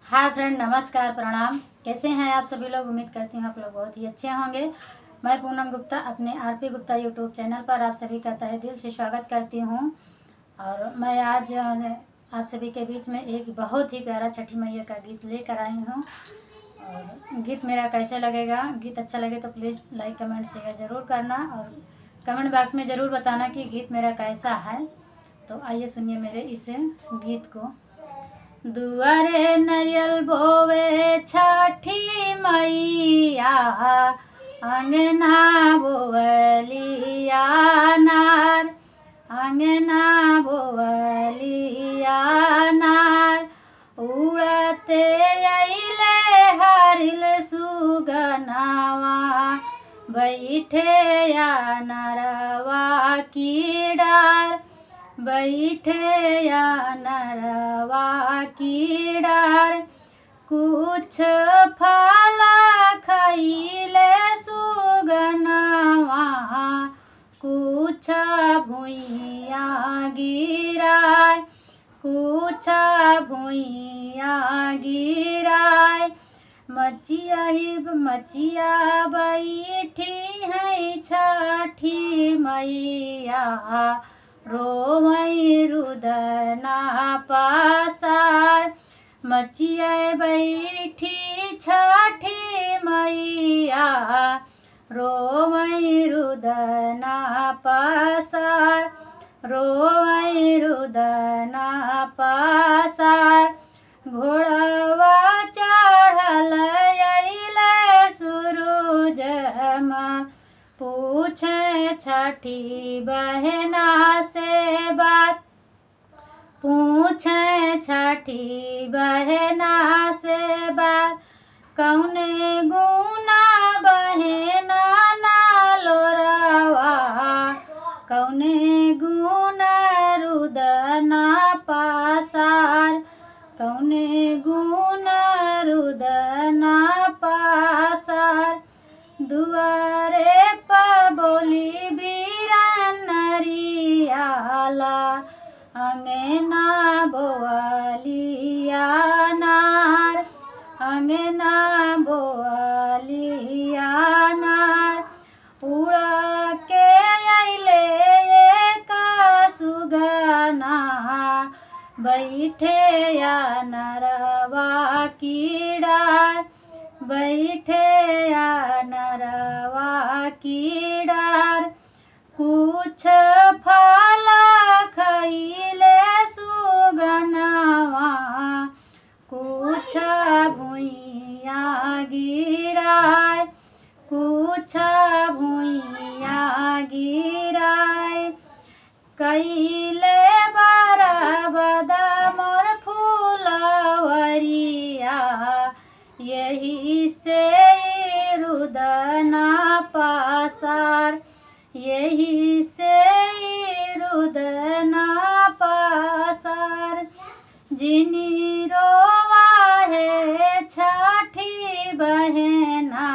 Hi friend, नमस्कार, प्रणाम। कैसे हैं आप सभी लोग? उम्मीद करती हूँ आप लोग बहुत ही अच्छे होंगे। मैं पूनम गुप्ता अपने आरपी गुप्ता यूट्यूब चैनल पर आप सभी का तहे दिल से स्वागत करती हूँ। और मैं आज आप सभी के बीच में एक बहुत ही प्यारा छठी मैया का गीत लेकर आई हूँ। और गीत मेरा कैसे लगेगा, गीत अच्छा लगे तो प्लीज़ लाइक कमेंट शेयर ज़रूर करना और कमेंट बॉक्स में ज़रूर बताना कि गीत मेरा कैसा है। तो आइए सुनिए मेरे इस गीत को। दुआरे नरियल बोवे छठी मैया, अंगना बोवलिया नार, अंगना बोवलिया नार। उड़ते अइले हरिल सुगनावा, बैठे या नरवा की डार, बैठे या नरवा की डार। कुछ फल खइले सुगनवा, कुछ भुइया गिराय, कुछ भुइया गिराय। मचिया बैठी है छठी मैया, रोवै रुदना पासार। मचिया बैठी छठी मैया, रोवै रुदना पासार, रोवै रुदना पासार। घोड़वा चढ़ल अइले सूरज मल, पूछे छठी बहना से बात, पूछे छठी बहना से बात। कौने गुना बहना ना लोरवा, कौने गुना रुदना पासार, कौने गुना रुदना पासार। दुआरे पर बोली बीरन नरियाला, अंगना बोवलिया नार, अंगना बोवलिया नार। उड़ा के अइले एक सुगना, बैठे या नरवा की डार, बैठे या नरवा की डार। कुछ फल खइले सुगनवा, कुछ भुइया गिराय, कुछ भुइया गिराय। कैले बरबद मोर फूलवरिया, यही से रुदना पासार, यही से रुदना पासार। जिनी रोवा है छठी बहना,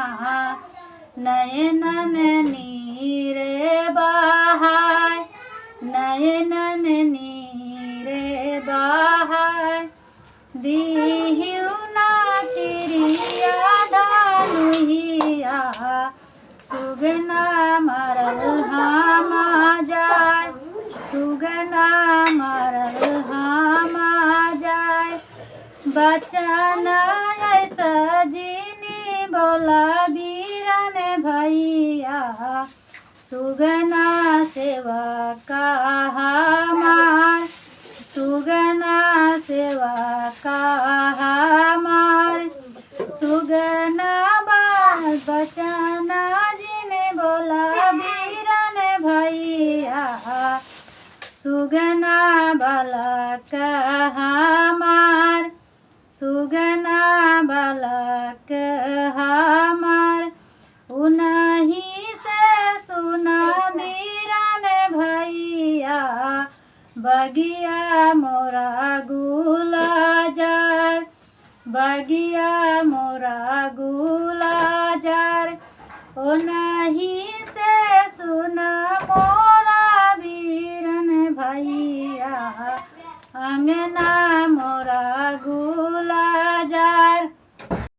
नयनन नीरे बहाय, नयनन नीरे बहाय। दिहिउ ना तिरिया धनुहिया, सुगना मरल हामा जाय, सुगना मरल हामा जाय। बचन ऐसा जिनी बोला बीरन भैया, सुगना सेवा का हमार, सुगना सेवा का हमार। सुगना बचना जिने बोला बीरन भैया, सुगना बालक हमार, सुगना बालक हमार। उन्हीं से सुना बीरन भैया, बगिया मोरा गुलाजार, बगिया मोरा गुलाजार। ओ नहीं से सुना मोरा बीरन भैया, अंगना मोरा गुला